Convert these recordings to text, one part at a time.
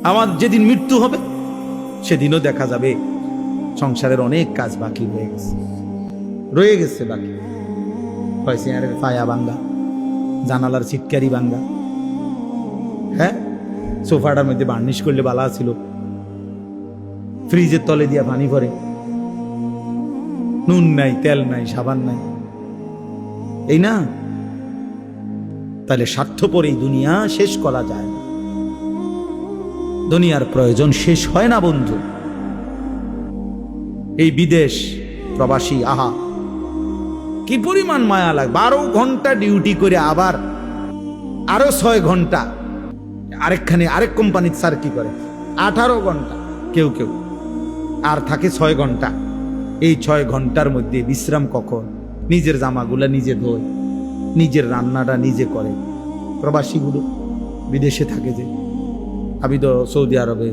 আমার যেদিন মৃত্যু হবে সেদিনও দেখা যাবে সংসারের অনেক কাজ বাকি রয়ে গেছে বাকি। ফায়া ভাঙ্গা, জানালার ছিটকারি ভাঙ্গা, হ্যাঁ, সোফাটার মধ্যে বার্নিশ করলে বালা ছিল, ফ্রিজের তলে দিয়া পানি ভরে, নুন নাই, তেল নাই, সাবান নাই, এই না? তাহলে স্বার্থপর এই দুনিয়া শেষ করা যায় না। দুনিয়ার প্রয়োজন শেষ হয় না বন্ধু। এই বিদেশ প্রবাসী, আহা কি পরিমাণ মায়া লাগে। 12 ঘন্টা ডিউটি করে আবার আরো 6 ঘন্টা আরেকখানে আরেক কোম্পানির স্যার কি করে 18 ঘন্টা, কেউ কেউ আর থাকে 6 ঘন্টা। এই 6 ঘন্টার মধ্যে বিশ্রাম কখন? নিজের জামাগুলা নিজে ধোয়, নিজের রান্নাটা নিজে করে। প্রবাসীগুলো বিদেশে থাকে, যে আমি তো সৌদি আরবে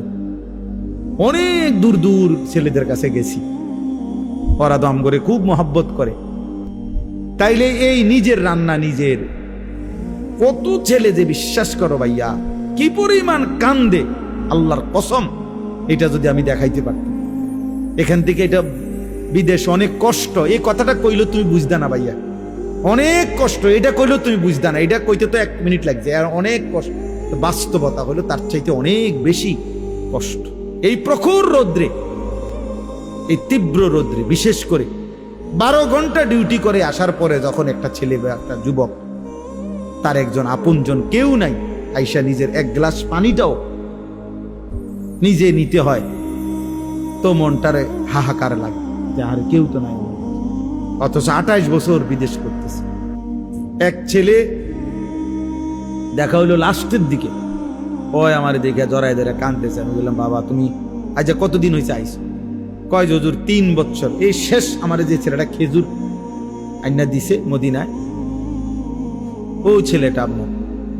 অনেক দূর দূর ছেলেদের কাছে গেছি, ওরা দম করে খুব মহব্বত করে। তাইলে এই নিজের রান্না নিজের, কত ছেলে যে বিশ্বাস করো ভাইয়া কি পরিমাণ কান্দে, আল্লাহর কসম। এটা যদি আমি দেখাইতে পারতাম। এখান থেকে এটা বিদেশ অনেক কষ্ট, এই কথাটা কইলো তুমি বুঝদা না ভাইয়া, অনেক কষ্ট। এটা কইলো তুমি বুঝদা না, এটা কইতে তো 1 মিনিট লাগছে, আর অনেক কষ্ট। বাস্তবতা হলো তার চাইতে অনেক বেশি কষ্ট। এই প্রখর রৌদ্রে, এই তীব্র রৌদ্রে, বিশেষ করে 12 ঘন্টা ডিউটি করে আসার পরে যখন একটা ছেলে বা একটা যুবক, তার একজন আপনজন কেউ নাই, আইসা নিজের 1 গ্লাস পানিটাও নিজে নিতে হয়, তো মনটারে হাহাকার লাগে যে আর কেউ তো নাই। অথচ 28 বছর বিদেশ করতেছে। এক ছেলে দেখা হইলো লাস্টের দিকে, ওই আমার দেখে জড়ায় ধরে কাঁদতেছে। আমি বললাম, বাবা তুমি আজ কতদিন হয়েছে আইসো? কয় হুজুর 3 বছর। এই শেষ আমার যে ছেলেটা খেজুর আইনা দিছে মদিনায়, ও ছেলেটা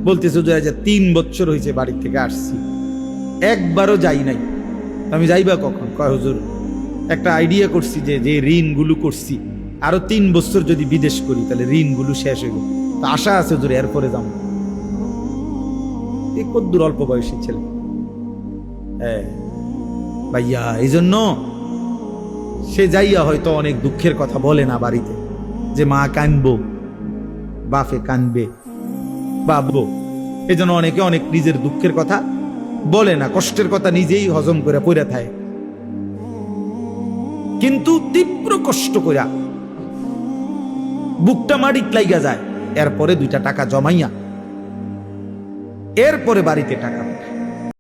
বলতেছে যে আজ 3 বছর হয়েছে বাড়ি থেকে আসছি, একবারও যাই নাই। আমি যাইবা কখন? কয় হুজুর একটা আইডিয়া করছি যে যে ঋণগুলো করছি আরো 3 বছর যদি বিদেশ করি তাহলে ঋণগুলো শেষ হইব, তো আশা আছে হুজুর এরপরে যাবো। এই কদ্দুর অল্প বয়সী ছেলে। হ্যাঁ ভাইয়া, এই জন্য সে যাইয়া হয়তো অনেক দুঃখের কথা বলে না বাড়িতে, যে মা কানবো, বাপে কানবে, বাবু। এই জন্য অনেকে অনেক নিজের দুঃখের কথা বলে না, কষ্টের কথা নিজেই হজম করে পড়ে থাকে। কিন্তু তীব্র কষ্ট কইরা বুকটা মাটিত লাইগা যায়, এরপরে 2টা টাকা জমাইয়া এরপরে বাড়িতে টাকা পাঠায়।